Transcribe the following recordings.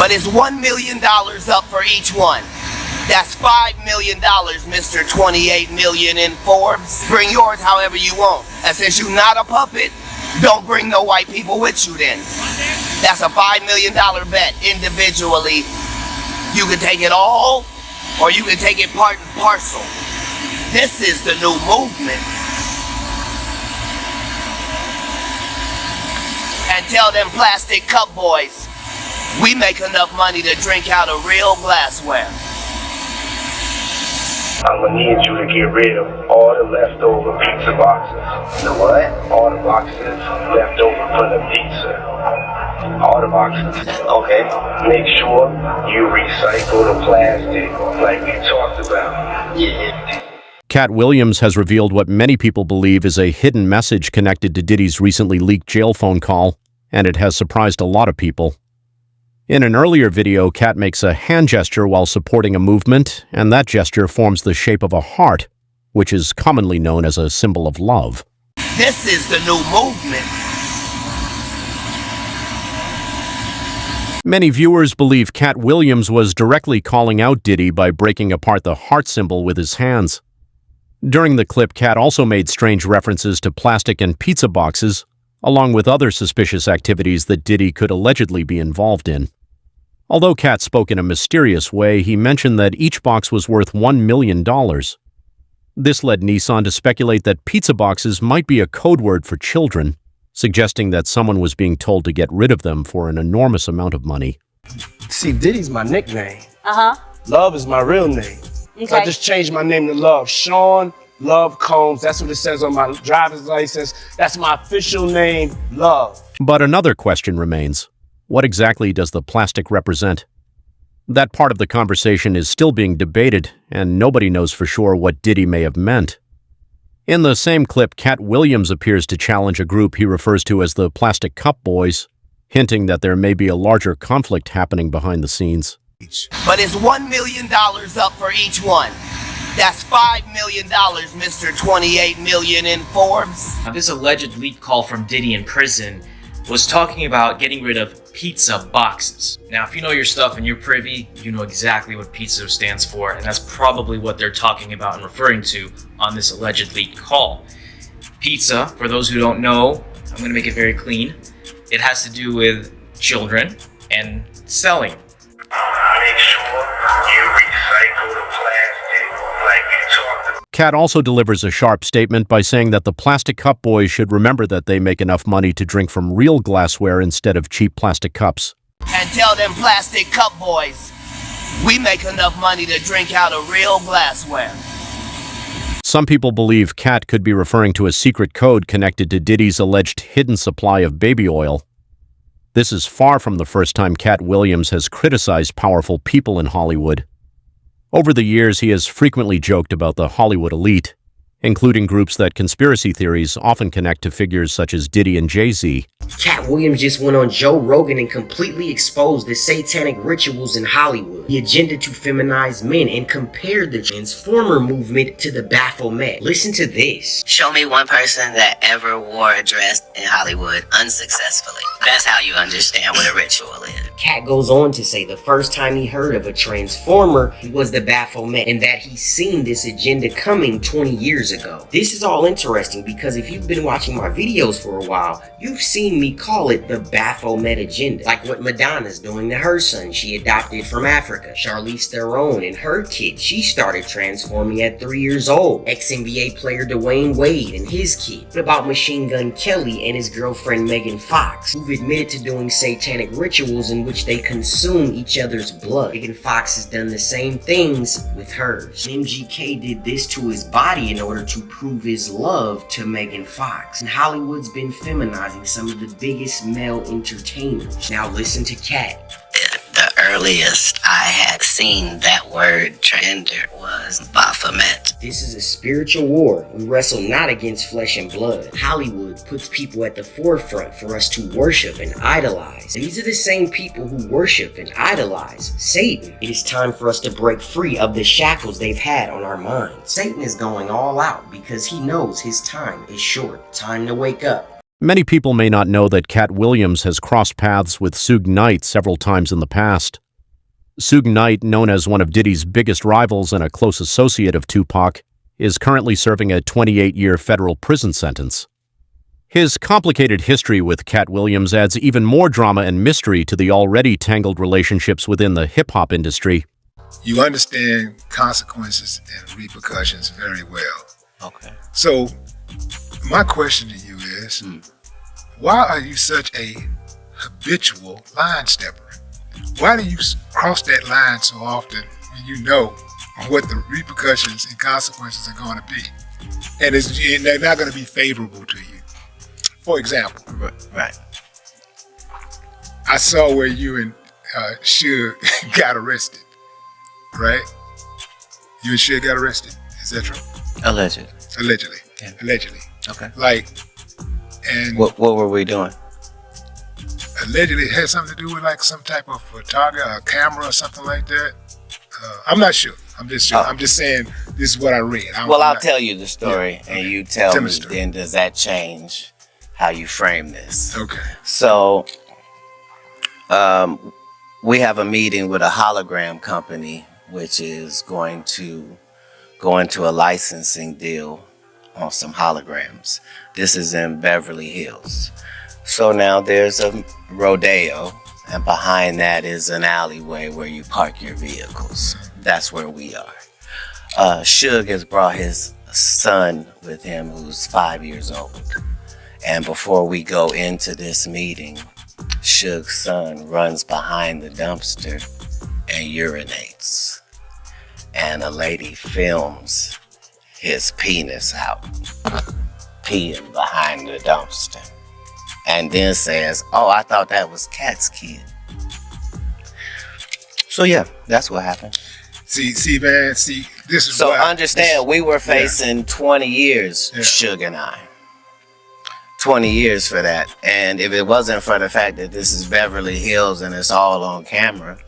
but it's $1 million up for each one. That's $5 million, Mr. 28 million in Forbes. Bring yours however you want. And since you're not a puppet, don't bring no white people with you then. That's a $5 million bet individually. You can take it all, or you can take it part and parcel. This is the new movement. And tell them plastic cup boys, we make enough money to drink out of real glassware. I'm gonna need you to get rid of all the leftover pizza boxes. The what? All the boxes left over from the pizza. All the boxes. Okay. Make sure you recycle the plastic like we talked about. Yeah. Katt Williams has revealed what many people believe is a hidden message connected to Diddy's recently leaked jail phone call, and it has surprised a lot of people. In an earlier video, Katt makes a hand gesture while supporting a movement, and that gesture forms the shape of a heart, which is commonly known as a symbol of love. This is the new movement. Many viewers believe Katt Williams was directly calling out Diddy by breaking apart the heart symbol with his hands. During the clip, Katt also made strange references to plastic and pizza boxes, along with other suspicious activities that Diddy could allegedly be involved in. Although Katt spoke in a mysterious way, he mentioned that each box was worth $1 million. This led Nissan to speculate that pizza boxes might be a code word for children, suggesting that someone was being told to get rid of them for an enormous amount of money. See, Diddy's my nickname. Uh-huh. Love is my real name. Okay. So I just changed my name to Love. Sean Love Combs. That's what it says on my driver's license. That's my official name, Love. But another question remains. What exactly does the plastic represent? That part of the conversation is still being debated, and nobody knows for sure what Diddy may have meant. In the same clip, Katt Williams appears to challenge a group he refers to as the Plastic Cup Boys, hinting that there may be a larger conflict happening behind the scenes. But it's $1 million up for each one. That's $5 million, Mr. 28 million in Forbes. This alleged leak call from Diddy in prison was talking about getting rid of pizza boxes. Now, if you know your stuff and you're privy, you know exactly what pizza stands for, and that's probably what they're talking about and referring to on this alleged leak call. Pizza, for those who don't know, I'm gonna make it very clean. It has to do with children and selling. Make sure you recycle the plastic like we talked about. Katt also delivers a sharp statement by saying that the Plastic Cup Boys should remember that they make enough money to drink from real glassware instead of cheap plastic cups. And tell them plastic cup boys, we make enough money to drink out of real glassware. Some people believe Katt could be referring to a secret code connected to Diddy's alleged hidden supply of baby oil. This is far from the first time Katt Williams has criticized powerful people in Hollywood. Over the years, he has frequently joked about the Hollywood elite, including groups that conspiracy theories often connect to figures such as Diddy and Jay-Z. Katt Williams just went on Joe Rogan and completely exposed the satanic rituals in Hollywood, the agenda to feminize men, and compared the Transformer movement to the Baphomet. Listen to this. Show me one person that ever wore a dress in Hollywood unsuccessfully. That's how you understand what a ritual is. Katt goes on to say the first time he heard of a Transformer was the Baphomet, and that he's seen this agenda coming 20 years ago. This is all interesting because if you've been watching my videos for a while, you've seen me call it the Baphomet agenda, like what Madonna's doing to her son she adopted from Africa. Charlize Theron and her kid, she started transforming at 3 years old. Ex-NBA player Dwayne Wade and his kid. What about Machine Gun Kelly and his girlfriend Megan Fox, who've admitted to doing satanic rituals in which they consume each other's blood? Megan Fox has done the same things with hers. MGK did this to his body in order to prove his love to Megan Fox. And Hollywood's been feminizing some of the biggest male entertainers. Now listen to Katt. The earliest I had seen that word rendered was Baphomet. This is a spiritual war. We wrestle not against flesh and blood. Hollywood puts people at the forefront for us to worship and idolize. And these are the same people who worship and idolize Satan. It is time for us to break free of the shackles they've had on our minds. Satan is going all out because he knows his time is short. Time to wake up. Many people may not know that Katt Williams has crossed paths with Suge Knight several times in the past. Suge Knight, known as one of Diddy's biggest rivals and a close associate of Tupac, is currently serving a 28-year federal prison sentence. His complicated history with Katt Williams adds even more drama and mystery to the already tangled relationships within the hip-hop industry. You understand consequences and repercussions very well. Okay. So, my question to you is, why are you such a habitual line stepper? Why do you cross that line so often when you know what the repercussions and consequences are going to be? And they're not going to be favorable to you. For example, Right. I saw where you and Suge got arrested, right? You and Suge got arrested. Is that true? Allegedly. Allegedly. Yeah. Allegedly. Okay. Like, and What were we doing? allegedly it had something to do with like some type of photography, a camera or something like that. I'm not sure. I'm just sure. I'm just saying this is what I read. I'll tell you the story, and you tell Tell me me, the story. then does that change how you frame this? Okay. So, we have a meeting with a hologram company, which is going to go into a licensing deal on some holograms. This is in Beverly Hills. So now there's a rodeo, and behind that is an alleyway where you park your vehicles. That's where we are. Suge has brought his son with him, who's 5 years old. And before we go into this meeting, Suge's son runs behind the dumpster and urinates. And a lady films his penis out, peeing behind the dumpster. And then says, "Oh, I thought that was Katt's kid." So yeah, that's what happened. See, man. See, this is So why understand, we were facing 20 years, Suge and I. 20 years for that. And if it wasn't for the fact that this is Beverly Hills and it's all on camera,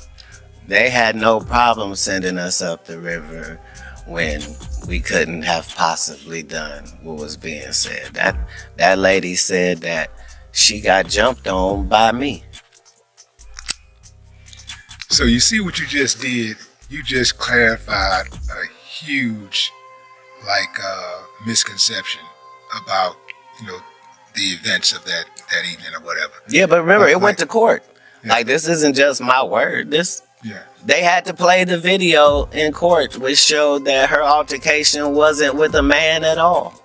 they had no problem sending us up the river when we couldn't have possibly done what was being said. That lady said that she got jumped on by me. So you see what you just did? You just clarified a huge, misconception about, the events of that evening or whatever. Yeah, but remember, it went to court. Yeah. Like, this isn't just my word. They had to play the video in court, which showed that her altercation wasn't with a man at all.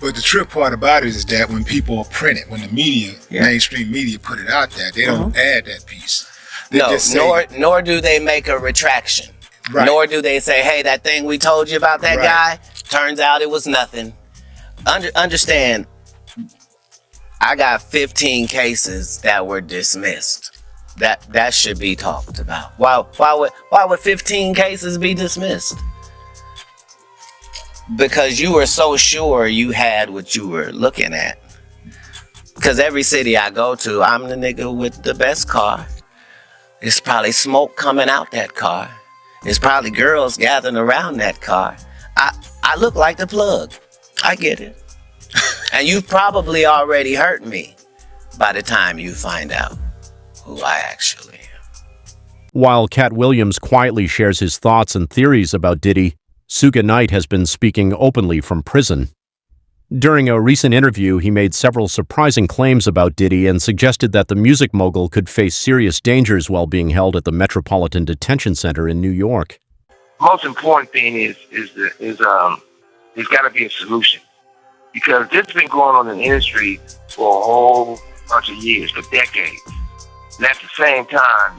But the trip part about it is that when people print it, when the media, mainstream media put it out there, they don't add that piece. They just say, nor do they make a retraction. Right. Nor do they say, "Hey, that thing we told you about that guy, turns out it was nothing." Understand, I got 15 cases that were dismissed. That should be talked about. Why would 15 cases be dismissed? Because you were so sure you had what you were looking at. Because every city I go to, I'm the nigga with the best car. It's probably smoke coming out that car. It's probably girls gathering around that car. I look like the plug. I get it. And you probably already hurt me by the time you find out who I actually am. While Katt Williams quietly shares his thoughts and theories about Diddy, Suge Knight has been speaking openly from prison. During a recent interview, he made several surprising claims about Diddy and suggested that the music mogul could face serious dangers while being held at the Metropolitan Detention Center in New York. Most important thing is there's got to be a solution, because this has been going on in the industry for a whole bunch of years, for decades. And at the same time,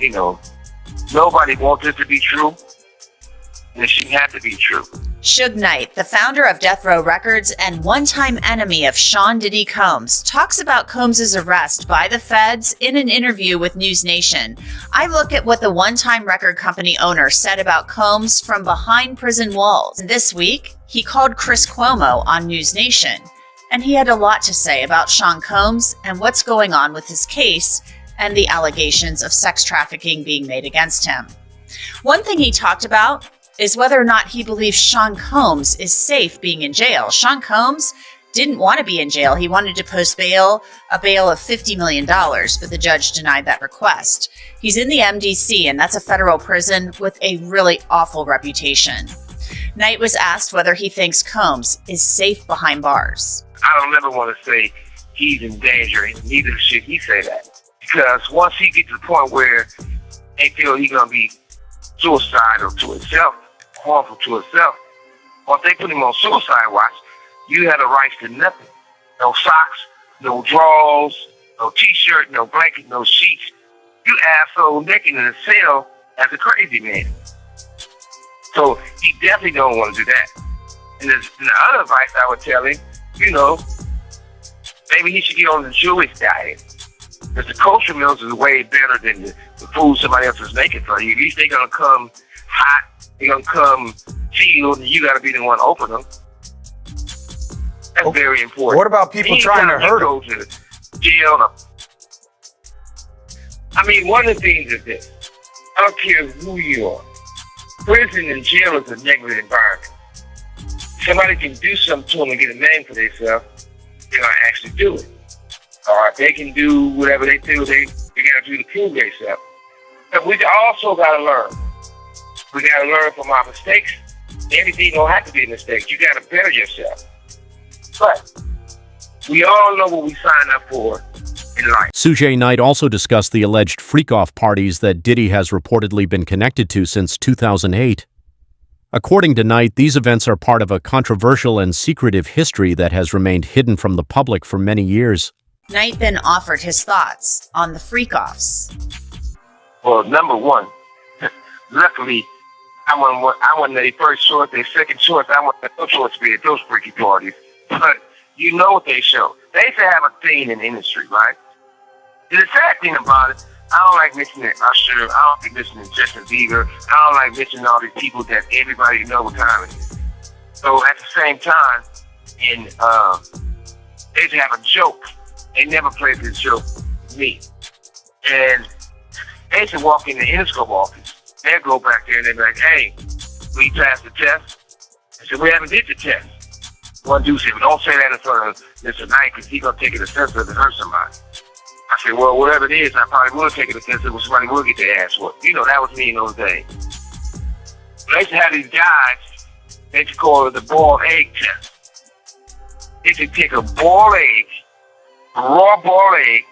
nobody wants it to be true, and it shouldn't have to be true. Suge Knight, the founder of Death Row Records and one-time enemy of Sean Diddy Combs, talks about Combs' arrest by the feds in an interview with News Nation. I look at what the one-time record company owner said about Combs from behind prison walls. This week, he called Chris Cuomo on News Nation, and he had a lot to say about Sean Combs and what's going on with his case and the allegations of sex trafficking being made against him. One thing he talked about is whether or not he believes Sean Combs is safe being in jail. Sean Combs didn't want to be in jail. He wanted to post bail, a bail of $50 million, but the judge denied that request. He's in the MDC, and that's a federal prison with a really awful reputation. Knight was asked whether he thinks Combs is safe behind bars. I don't ever want to say he's in danger, and neither should he say that. Because once he gets to the point where they feel he's going to be suicidal to himself, harmful to himself, once they put him on suicide watch, you have the rights to nothing. No socks, no drawers, no t-shirt, no blanket, no sheets. You asshole naked in a cell as a crazy man. So he definitely don't want to do that. And the other advice I would tell him, maybe he should get on the Jewish diet. Because the kosher meals is way better than the food somebody else is making for you. At least they're going to come hot, they're going to come sealed, and you got to be the one to open them. That's very important. What about people trying to hurt him? Go to jail. I mean, one of the things is this. I don't care who you are. Prison and jail is a negative environment. Somebody can do something to them and get a name for themselves. They're going to actually do it. Or they can do whatever they feel they got to do to prove themselves. But we also got to learn. We got to learn from our mistakes. Everything don't have to be a mistake. You got to better yourself. But we all know what we signed up for in life. Suge Knight also discussed the alleged freak-off parties that Diddy has reportedly been connected to since 2008. According to Knight, these events are part of a controversial and secretive history that has remained hidden from the public for many years. Knight then offered his thoughts on the freak-offs. Well, number one, luckily, I wasn't their first choice, their second choice. I wasn't no choice to be at those freaky parties. But you know what they show. They used to have a thing in the industry, right? And the sad thing about it, I don't like mentioning Usher. I don't like mentioning Justin Bieber. I don't like mentioning all these people that everybody knows what time it is. So at the same time, they used to have a joke. They never played this joke with me. And they used to walk in the Interscope office. They'd go back there and they'd be like, hey, we passed the test. I said, we haven't did the test. One dude said, well, don't say that in front of Mr. Knight because he's going to take it offensive and hurt somebody. I said, well, whatever it is, I probably will take it offensive when somebody will get their ass whooped. That was me in those days. They used to have these guys, they used to call it the boiled egg test. They used to take a boiled egg, a raw boiled egg,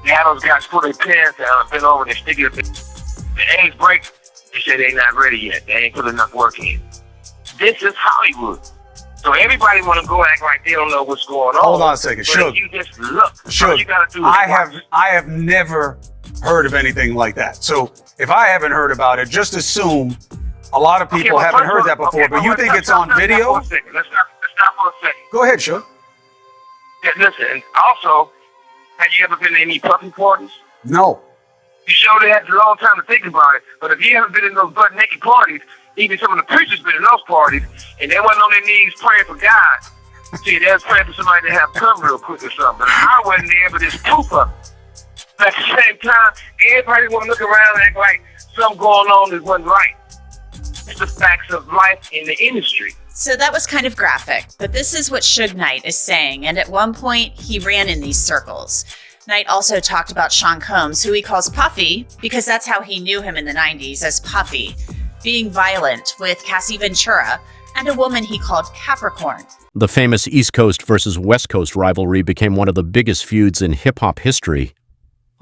they have those guys put their pants down and bend over and they stick it up. The eggs break, they say they're not ready yet. They ain't put enough work in. This is Hollywood. So everybody want to go act like they don't know what's going on. Hold on a second, Suge. You just look. Suge, you gotta do I have never heard of anything like that. So if I haven't heard about it, just assume a lot of people haven't heard that before. But you think it's on video? Let's stop for a second. Go ahead, Suge. Yeah, listen, and also, have you ever been to any puppy parties? No. You sure they had a long time to think about it. But if you haven't been in those butt naked parties, even some of the preachers been in those parties, and they wasn't on their knees praying for God. See, they was praying for somebody to have come real quick or something. But I wasn't there, but it's proof of it. But at the same time, everybody want to look around and act like something going on that wasn't right. It's the facts of life in the industry. So that was kind of graphic, but this is what Suge Knight is saying, and at one point, he ran in these circles. Knight also talked about Sean Combs, who he calls Puffy, because that's how he knew him in the 90s, as Puffy, being violent with Cassie Ventura, and a woman he called Capricorn. The famous East Coast versus West Coast rivalry became one of the biggest feuds in hip-hop history.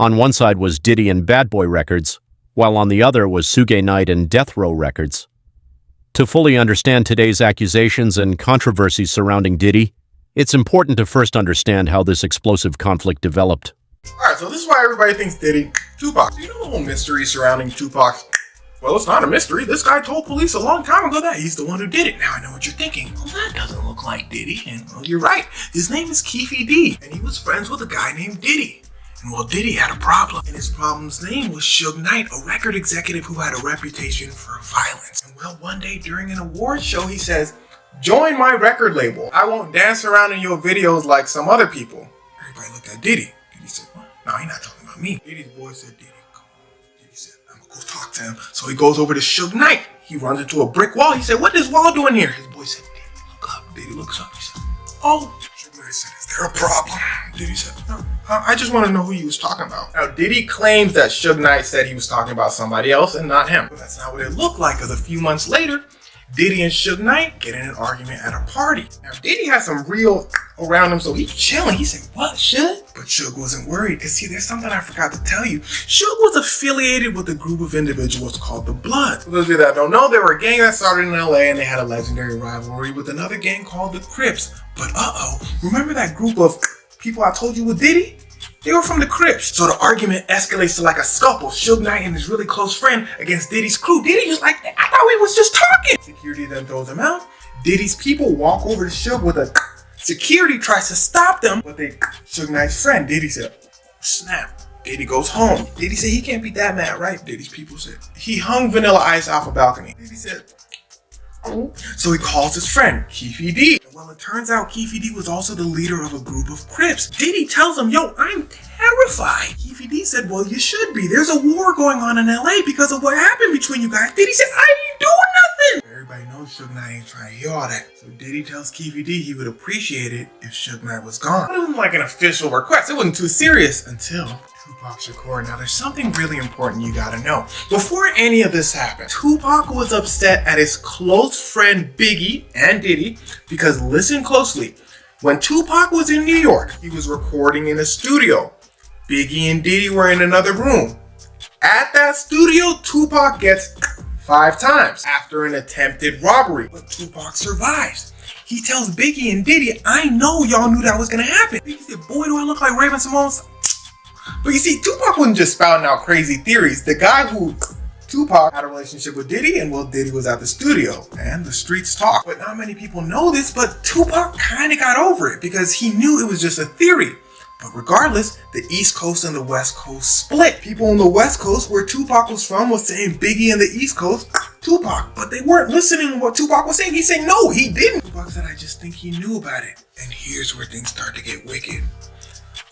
On one side was Diddy and Bad Boy Records, while on the other was Suge Knight and Death Row Records. To fully understand today's accusations and controversies surrounding Diddy, it's important to first understand how this explosive conflict developed. Alright, so this is why everybody thinks Diddy, Tupac. You know the whole mystery surrounding Tupac? Well, it's not a mystery. This guy told police a long time ago that he's the one who did it. Now I know what you're thinking. Well, that doesn't look like Diddy. And well, you're right. His name is Keefy D, and he was friends with a guy named Diddy. And well, Diddy had a problem, and his problem's name was Suge Knight, a record executive who had a reputation for violence. And well, one day during an award show, he says, "Join my record label. I won't dance around in your videos like some other people." Everybody looked at Diddy. Diddy said, "What? No, he's not talking about me." Diddy's boy said, "Diddy, come on." Diddy said, "I'm gonna go talk to him." So he goes over to Suge Knight. He runs into a brick wall. He said, "What is this wall doing here?" His boy said, "Diddy, look up." Diddy looks up. He said, oh, Suge Knight said, is there a problem? Diddy said, no, I just want to know who you was talking about. Now, Diddy claims that Suge Knight said he was talking about somebody else and not him. But that's not what it looked like, because a few months later, Diddy and Suge Knight get in an argument at a party. Now, Diddy has some real around him, so he's chilling. He said, what, Suge? But Suge wasn't worried, because see, there's something I forgot to tell you. Suge was affiliated with a group of individuals called the Blood. For those of you that don't know, they were a gang that started in LA, and they had a legendary rivalry with another gang called the Crips. But remember that group of people I told you with Diddy? They were from the Crips. So the argument escalates to like a scuffle. Suge Knight and his really close friend against Diddy's crew. Diddy was like, I thought we was just talking. Security then throws him out. Diddy's people walk over to Suge with a security tries to stop them, but Suge Knight's friend, Diddy said, snap. Diddy goes home. Diddy said he can't be that mad, right? Diddy's people said. He hung Vanilla Ice off a balcony. Diddy said, oh. So he calls his friend, Keefy D. Well, it turns out Keefy D was also the leader of a group of Crips. Diddy tells him, yo, I'm terrified. Keefy D said, well, you should be. There's a war going on in LA because of what happened between you guys. Diddy said, I ain't doing nothing. Everybody knows Suge Knight ain't trying to hear all that. So Diddy tells Keefy D he would appreciate it if Suge Knight was gone. It wasn't like an official request. It wasn't too serious until Tupac Shakur. Now, there's something really important you gotta know. Before any of this happened, Tupac was upset at his close friend Biggie and Diddy because, listen closely, when Tupac was in New York, he was recording in a studio. Biggie and Diddy were in another room. At that studio, Tupac gets 5 times after an attempted robbery, but Tupac survives. He tells Biggie and Diddy, I know y'all knew that was gonna happen. Biggie said, boy, do I look like Raven Simone's. But you see, Tupac wasn't just spouting out crazy theories. The guy who Tupac had a relationship with Diddy, and well, Diddy was at the studio, and the streets talk. But not many people know this, but Tupac kind of got over it because he knew it was just a theory. But regardless, the East Coast and the West Coast split. People on the West Coast, where Tupac was from, was saying Biggie, and the East Coast, Tupac. But they weren't listening to what Tupac was saying. He said, no, he didn't. Tupac said, I just think he knew about it. And here's where things start to get wicked.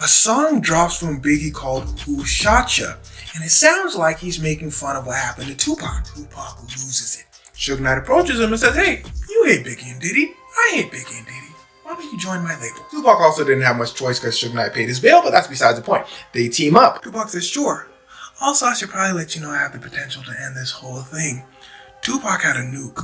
A song drops from Biggie called Who Shot Ya? And it sounds like he's making fun of what happened to Tupac. Tupac loses it. Suge Knight approaches him and says, hey, you hate Biggie and Diddy. I hate Biggie and Diddy. Why don't you join my label? Tupac also didn't have much choice because Suge Knight paid his bail, but that's besides the point. They team up. Tupac says, sure. Also, I should probably let you know I have the potential to end this whole thing. Tupac had a nuke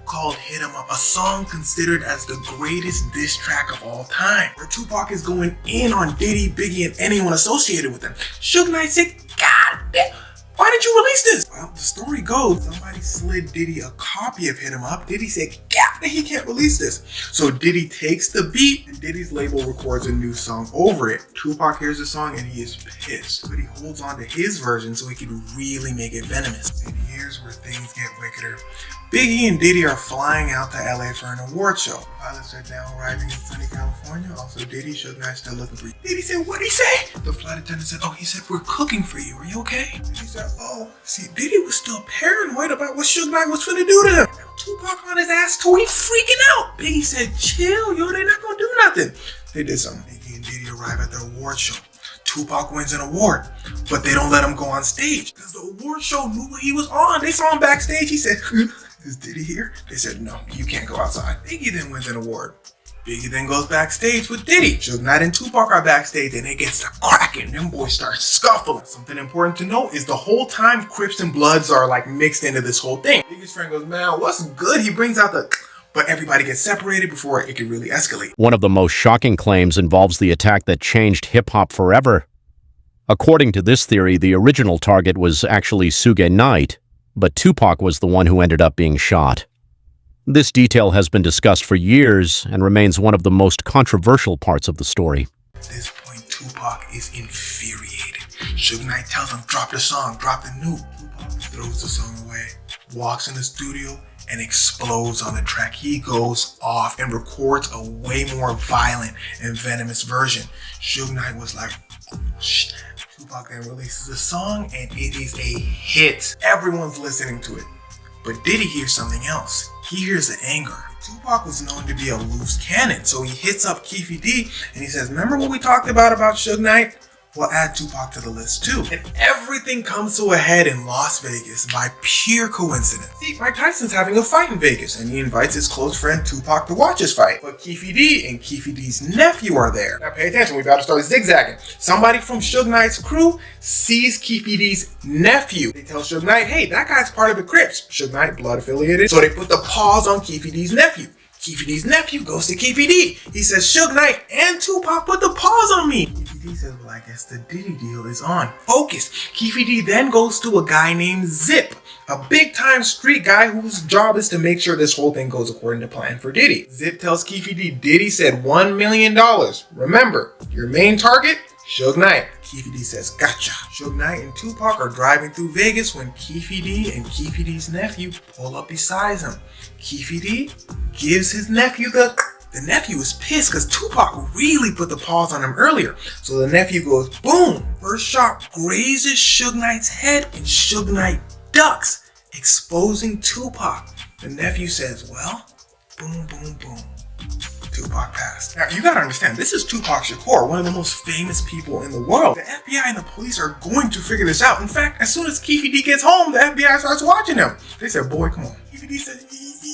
called Hit 'Em Up, a song considered as the greatest diss track of all time, where Tupac is going in on Diddy, Biggie, and anyone associated with them. Suge Knight said, God damn, why did you release this? Well, the story goes, somebody slid Diddy a copy of Hit 'Em Up. Diddy said, God, he can't release this. So Diddy takes the beat, and Diddy's label records a new song over it. Tupac hears the song, and he is pissed, but he holds on to his version so he could really make it venomous. And here's where things get wickeder. Biggie and Diddy are flying out to LA for an award show. Pilots are now arriving in sunny California. Also, Diddy, Suge Knight still looking for you. Diddy said, what'd he say? The flight attendant said, oh, he said, we're cooking for you. Are you okay? Diddy said, oh. See, Diddy was still paranoid about what Suge Knight was finna do to him. Tupac on his ass too, he freaking out. Biggie said, chill, yo, they're not gonna do nothing. They did something. Biggie and Diddy arrive at the award show. Tupac wins an award, but they don't let him go on stage because the award show knew what he was on. They saw him backstage. He said, is Diddy here? They said, no, you can't go outside. Biggie then wins an award. Biggie then goes backstage with Diddy. Suge Knight and Tupac are backstage and it gets to cracking. Them boys start scuffling. Something important to note is the whole time Crips and Bloods are like mixed into this whole thing. Biggie's friend goes, man, what's good? He brings out the... But everybody gets separated before it can really escalate. One of the most shocking claims involves the attack that changed hip-hop forever. According to this theory, the original target was actually Suge Knight, but Tupac was the one who ended up being shot. This detail has been discussed for years and remains one of the most controversial parts of the story. At this point, Tupac is infuriated. Suge Knight tells him, drop the song, drop the nuke. Tupac throws the song away, walks in the studio, and explodes on the track. He goes off and records a way more violent and venomous version. Suge Knight was like, oh, shit. Tupac then releases a song and it is a hit. Everyone's listening to it. But Diddy hears something else. He hears the anger. Tupac was known to be a loose cannon, so he hits up Keefy D and he says, remember what we talked about Suge Knight? we'll add Tupac to the list too. And everything comes to a head in Las Vegas by pure coincidence. See, Mike Tyson's having a fight in Vegas, and he invites his close friend Tupac to watch his fight. But Keefe D and Keefe D's nephew are there. Now pay attention, we about to start zigzagging. Somebody from Suge Knight's crew sees Keefe D's nephew. They tell Suge Knight, hey, that guy's part of the Crips. Suge Knight, blood affiliated. So they put the pause on Keefe D's nephew. Keefe D's nephew goes to Keefe D. He says, Suge Knight and Tupac put the pause on me. Keefe D says, well, I guess the Diddy deal is on. Focus. Keefe D then goes to a guy named Zip, a big-time street guy whose job is to make sure this whole thing goes according to plan for Diddy. Zip tells Keefe D, Diddy said $1 million. Remember, your main target? Suge Knight. Keefe D says, gotcha. Suge Knight and Tupac are driving through Vegas when Keefe D and Keefe D's nephew pull up beside him. Keefe D gives his nephew the nephew is pissed because Tupac really put the pause on him earlier. So the nephew goes, boom! First shot grazes Suge Knight's head and Suge Knight ducks, exposing Tupac. The nephew says, well, boom, boom, boom. Tupac passed. Now, you gotta understand, this is Tupac Shakur, one of the most famous people in the world. The FBI and the police are going to figure this out. In fact, as soon as Keefe D gets home, the FBI starts watching him. They said, boy, come on. Keefe D said,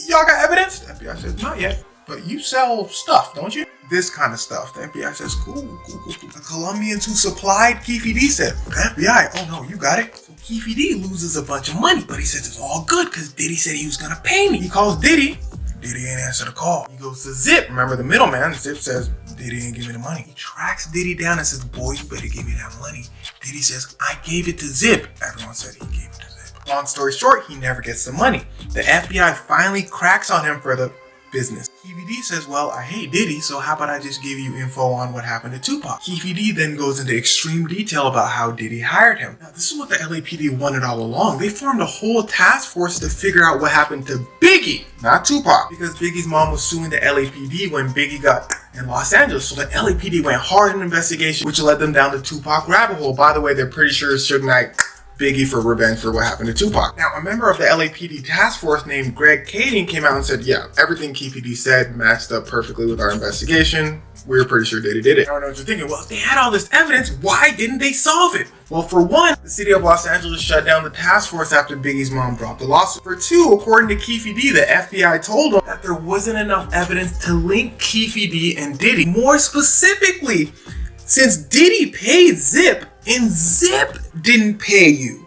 y'all got evidence? The FBI says, not yet. But you sell stuff, don't you? This kind of stuff. The FBI says, cool. The Colombians who supplied Keefe D said, the FBI, oh no, you got it. So Keefe D loses a bunch of money, but he says it's all good because Diddy said he was gonna pay me. He calls Diddy. Diddy ain't answer the call. He goes to Zip. Remember the middleman? Zip says, Diddy ain't give me the money. He tracks Diddy down and says, boy, you better give me that money. Diddy says, I gave it to Zip. Everyone said he gave it to Zip. Long story short, he never gets the money. The FBI finally cracks on him for the business. Keefe D says, well, I hate Diddy, so how about I just give you info on what happened to Tupac? Keefe D then goes into extreme detail about how Diddy hired him. Now, this is what the LAPD wanted all along. They formed a whole task force to figure out what happened to Biggie, not Tupac, because Biggie's mom was suing the LAPD when Biggie got in Los Angeles. So the LAPD went hard in investigation, which led them down the Tupac rabbit hole. By the way, they're pretty sure it's Suge Knight Biggie for revenge for what happened to Tupac. Now, a member of the LAPD task force named Greg Kading came out and said, yeah, everything Keefe D said matched up perfectly with our investigation. We were pretty sure Diddy did it. I don't know what you're thinking. Well, if they had all this evidence, why didn't they solve it? Well, for one, the city of Los Angeles shut down the task force after Biggie's mom dropped the lawsuit. For two, according to Keefe D, the FBI told them that there wasn't enough evidence to link Keefe D and Diddy. More specifically, since Diddy paid Zip and Zip didn't pay you,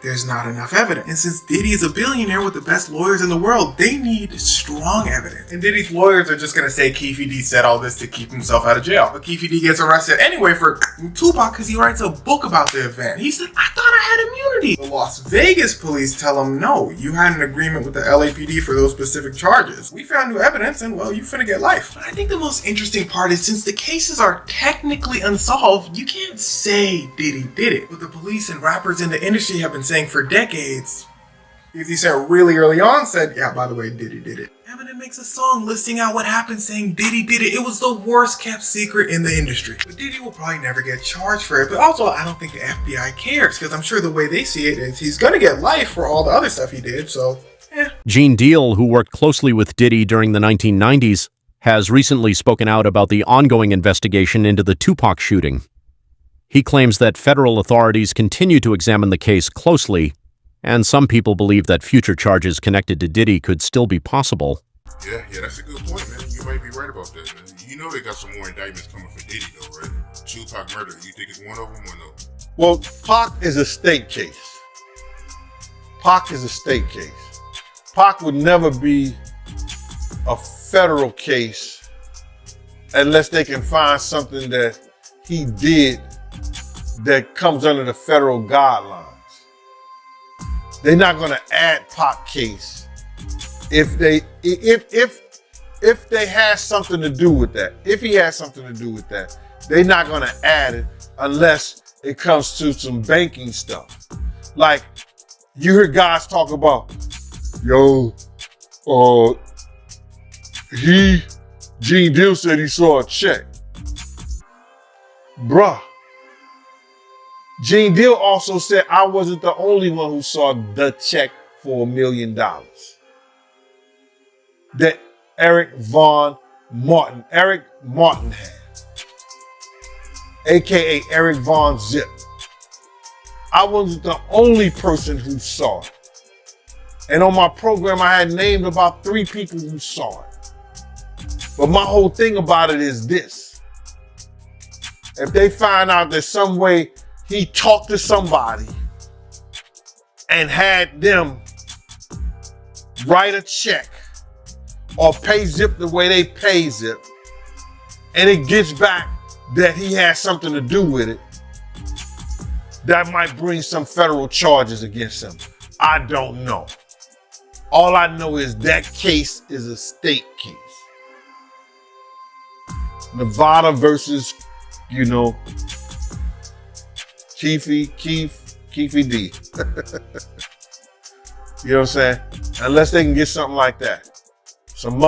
there's not enough evidence. And since Diddy is a billionaire with the best lawyers in the world, they need strong evidence. And Diddy's lawyers are just gonna say Keefe D said all this to keep himself out of jail. But Keefe D gets arrested anyway for Tupac because he writes a book about the event. He said, I thought I had immunity. The Las Vegas police tell him, no, you had an agreement with the LAPD for those specific charges. We found new evidence and, well, you finna get life. But I think the most interesting part is since the cases are technically unsolved, you can't say Diddy did it. But the police and rappers in the industry have been saying for decades, because he said really early on, said, yeah, by the way, Diddy did it. Eminem makes a song listing out what happened, saying Diddy did it. It was the worst kept secret in the industry. But Diddy will probably never get charged for it. But also, I don't think the FBI cares, because I'm sure the way they see it is he's gonna get life for all the other stuff he did, so, Gene Deal, who worked closely with Diddy during the 1990s, has recently spoken out about the ongoing investigation into the Tupac shooting. He claims that federal authorities continue to examine the case closely, and some people believe that future charges connected to Diddy could still be possible. Yeah, that's a good point, man. You might be right about that, man. You know they got some more indictments coming for Diddy, though, right? Tupac murder. You think it's one of them or no? Well, Pac is a state case. Pac is a state case. Pac would never be a federal case unless they can find something that he did that comes under the federal guidelines. They're not going to add Pac case if they had something to do with that. If he has something to do with that, they're not going to add it unless it comes to some banking stuff. Like you hear guys talk about, Gene Deal said he saw a check. Bruh. Gene Deal also said I wasn't the only one who saw the check for $1 million that Eric Martin had. aka Eric Von Zip. I wasn't the only person who saw it. And on my program, I had named about 3 people who saw it. But my whole thing about it is this. If they find out that some way he talked to somebody and had them write a check or pay Zip the way they pay Zip, and it gets back that he has something to do with it, that might bring some federal charges against him. I don't know. All I know is that case is a state case. Nevada versus, Keefe D. You know what I'm saying? Unless they can get something like that. Some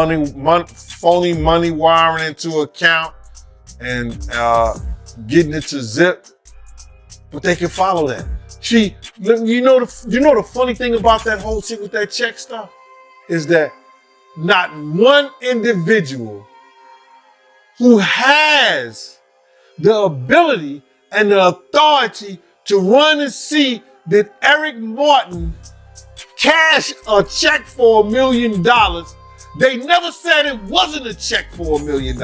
phony money wiring into account and getting it to Zip. But they can follow that. The funny thing about that whole shit with that check stuff is that not one individual who has the ability and the authority to run and see that Eric Martin cashed a check for $1 million. They never said it wasn't a check for $1 million.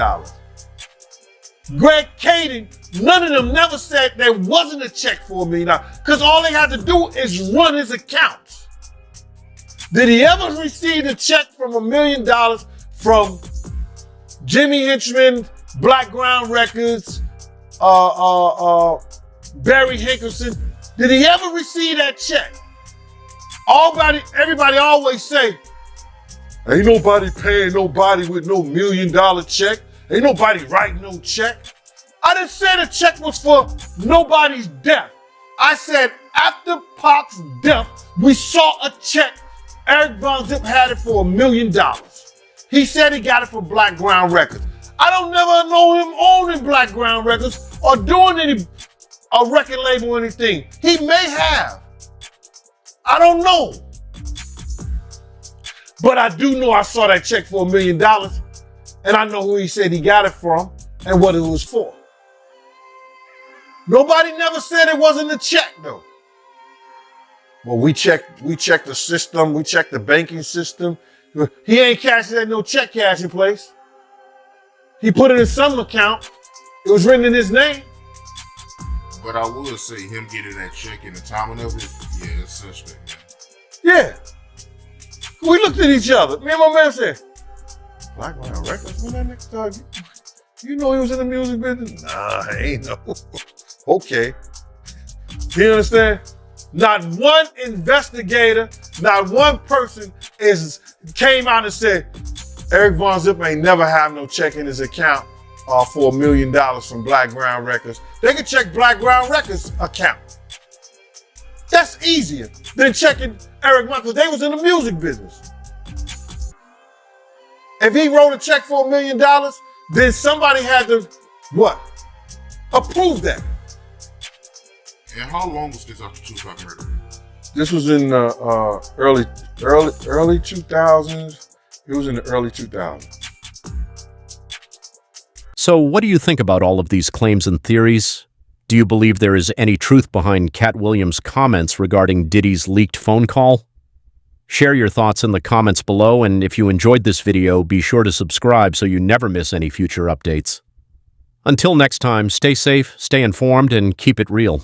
Greg Caden, none of them never said there wasn't a check for $1 million, because all they had to do is run his accounts. Did he ever receive a check from $1 million from Jimmy Henchman, Blackground Records, Barry Hankerson? Did he ever receive that check? Everybody always say, ain't nobody paying nobody with no $1 million check. Ain't nobody writing no check. I didn't say the check was for nobody's death. I said after Pac's death, we saw a check. Eric Von Zip had it for $1 million. He said he got it from Blackground Records. I don't never know him owning Blackground Records or doing a record label or anything. He may have. I don't know. But I do know I saw that check for $1 million. And I know who he said he got it from and what it was for. Nobody never said it wasn't a check though. Well, we checked the system, we checked the banking system. He ain't cashing at no check cashing place. He put it in some account. It was written in his name. But I will say him getting that check and the timing of it, yeah, it's suspect, man. Yeah. We looked at each other. Me and my man said, Blackground Records, when that nigga started, you know he was in the music business? Nah, I ain't know. Okay. You understand? Not one investigator, not one person came out and said, Eric Von Zip ain't never have no check in his account for $1 million from Blackground Records. They could check Blackground Records account. That's easier than checking Eric Martin, because they was in the music business. If he wrote a check for $1 million, then somebody had to, what? Approve that. And how long was this after Tupac murder? This was in early 2000s. It was in the early 2000s. So what do you think about all of these claims and theories? Do you believe there is any truth behind Katt Williams' comments regarding Diddy's leaked phone call? Share your thoughts in the comments below, and if you enjoyed this video, be sure to subscribe so you never miss any future updates. Until next time, stay safe, stay informed, and keep it real.